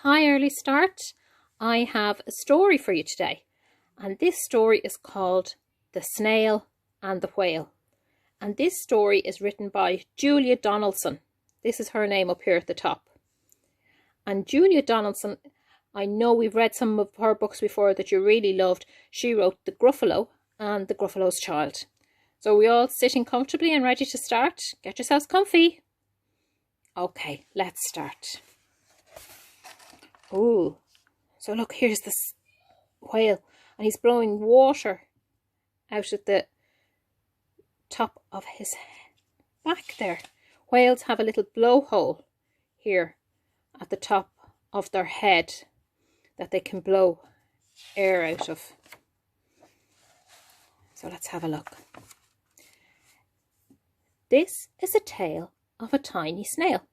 Hi Early Start. I have a story for you today, and this story is called The Snail and the Whale. And this story is written by Julia Donaldson. This is her name up here at the top. And Julia Donaldson, I know we've read some of her books before that you really loved. She wrote The Gruffalo and The Gruffalo's Child. So are we all sitting comfortably and ready to start? Get yourselves comfy. Okay, let's start. Oh, so look, here's this whale, and he's blowing water out at the top of his back there. Whales have a little blowhole here at the top of their head that they can blow air out of. So let's have a look. This is a tale of a tiny snail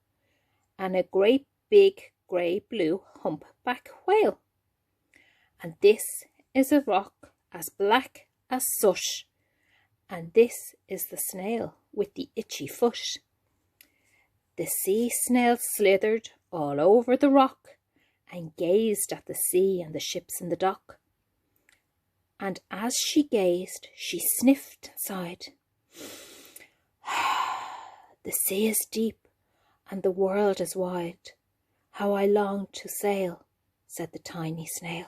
and a great big grey-blue humpback whale. And this is a rock as black as soot. And this is the snail with the itchy foot. The sea snail slithered all over the rock and gazed at the sea and the ships in the dock. And as she gazed, she sniffed and sighed. The sea is deep and the world is wide. How I long to sail, said the tiny snail.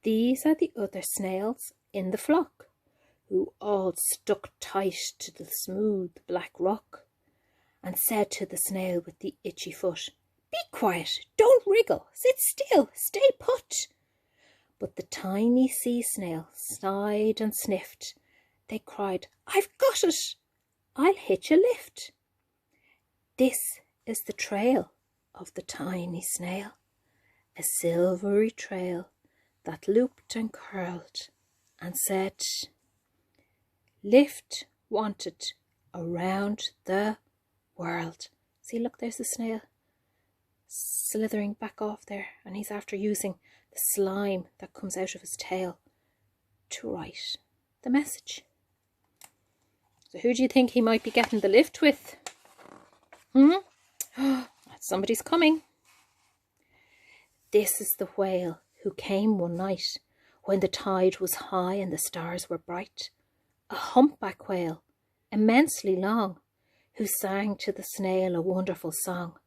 These are the other snails in the flock, who all stuck tight to the smooth black rock, and said to the snail with the itchy foot, "Be quiet, don't wriggle, sit still, stay put." But the tiny sea snail sighed and sniffed. They cried, "I've got it! I'll hitch a lift." This is the trail of the tiny snail, a silvery trail that looped and curled and said, "Lift wanted around the world." See, look, there's the snail slithering back off there, and he's after using the slime that comes out of his tail to write the message. So who do you think he might be getting the lift with? Somebody's coming. This is the whale who came one night when the tide was high and the stars were bright. A humpback whale, immensely long, who sang to the snail a wonderful song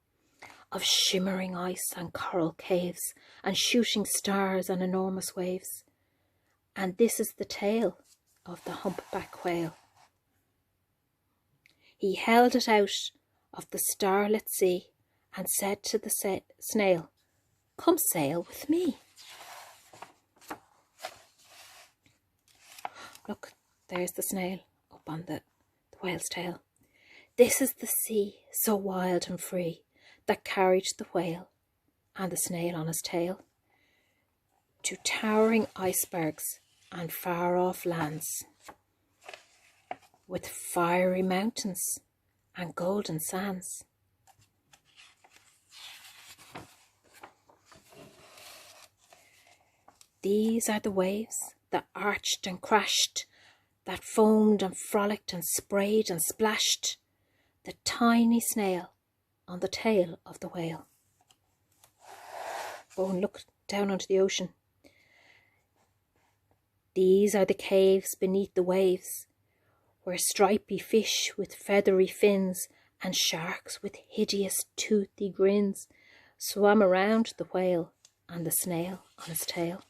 of shimmering ice and coral caves and shooting stars and enormous waves. And this is the tale of the humpback whale. He held it out of the starlit sea and said to the snail, "Come sail with me." Look, there's the snail up on the whale's tail. This is the sea, so wild and free, that carried the whale and the snail on his tail to towering icebergs and far-off lands, with fiery mountains and golden sands. These are the waves that arched and crashed, that foamed and frolicked and sprayed and splashed the tiny snail on the tail of the whale. Oh, and look down onto the ocean. These are the caves beneath the waves, where stripy fish with feathery fins and sharks with hideous toothy grins swam around the whale and the snail on his tail.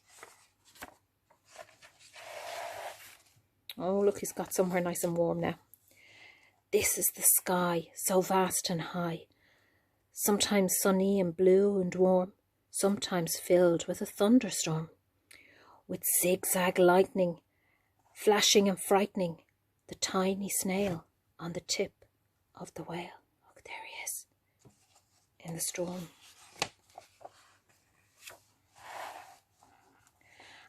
Oh, look, he's got somewhere nice and warm now. This is the sky, so vast and high, sometimes sunny and blue and warm, sometimes filled with a thunderstorm, with zigzag lightning, flashing and frightening the tiny snail on the tip of the whale. Look, there he is, in the storm.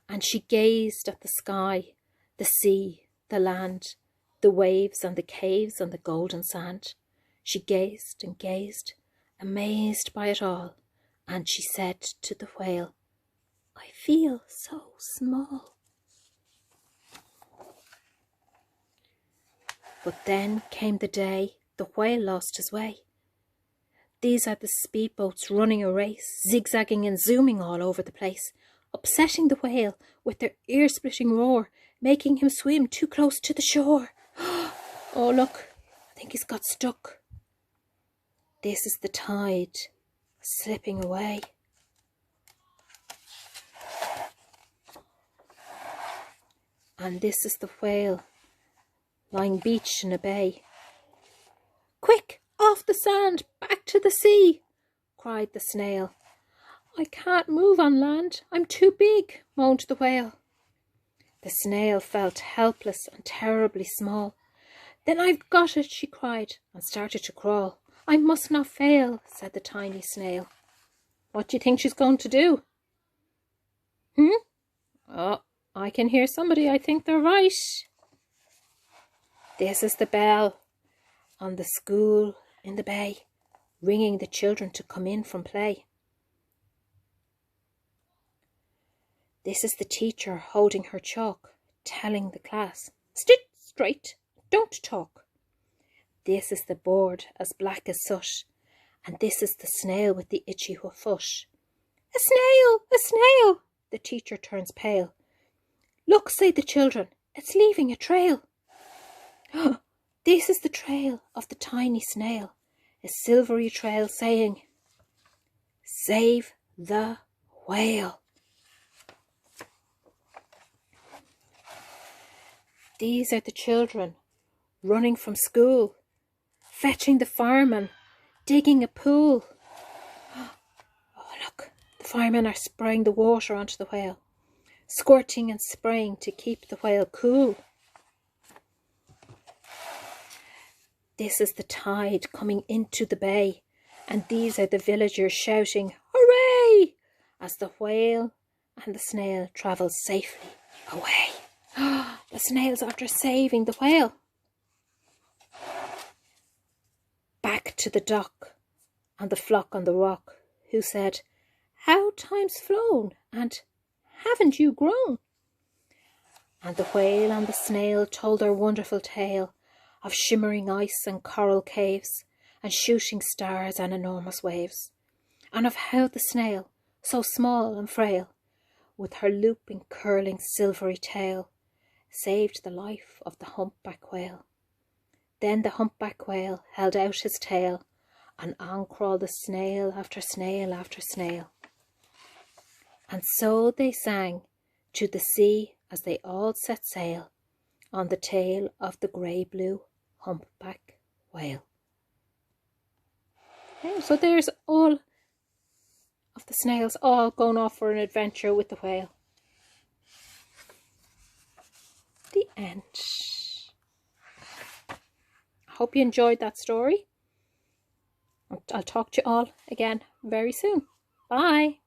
And she gazed at the sky, the sea, the land, the waves and the caves and the golden sand. She gazed and gazed, amazed by it all, and she said to the whale, "I feel so small." But then came the day the whale lost his way. These are the speedboats running a race, zigzagging and zooming all over the place, upsetting the whale with their ear-splitting roar, making him swim too close to the shore. Oh, look, I think he's got stuck. This is the tide slipping away. And this is the whale lying beached in a bay. Quick, off the sand, back to the sea, cried the snail. I can't move on land, I'm too big, moaned the whale. The snail felt helpless and terribly small. Then I've got it, she cried, and started to crawl. I must not fail, said the tiny snail. What do you think she's going to do? Oh, I can hear somebody, I think they're right. This is the bell on the school in the bay, ringing the children to come in from play. This is the teacher holding her chalk, telling the class, sit straight, don't talk. This is the board as black as soot, and this is the snail with the itchy foot. A snail, a snail! The teacher turns pale. Look, say the children, it's leaving a trail. This is the trail of the tiny snail, a silvery trail saying, save the whale. These are the children running from school, fetching the fireman, digging a pool. Oh, look, the firemen are spraying the water onto the whale, squirting and spraying to keep the whale cool. This is the tide coming into the bay, and these are the villagers shouting, hooray, as the whale and the snail travel safely away. The snail's after saving the whale. Back to the dock and the flock on the rock, who said, how time's flown, and haven't you grown? And the whale and the snail told their wonderful tale of shimmering ice and coral caves, and shooting stars and enormous waves, and of how the snail, so small and frail, with her looping, curling, silvery tail, saved the life of the humpback whale. Then the humpback whale held out his tail, and on crawled the snail after snail after snail. And so they sang to the sea as they all set sail on the tail of the grey-blue humpback whale. Okay, so there's all of the snails all going off for an adventure with the whale. The end. I hope you enjoyed that story. I'll talk to you all again very soon. Bye.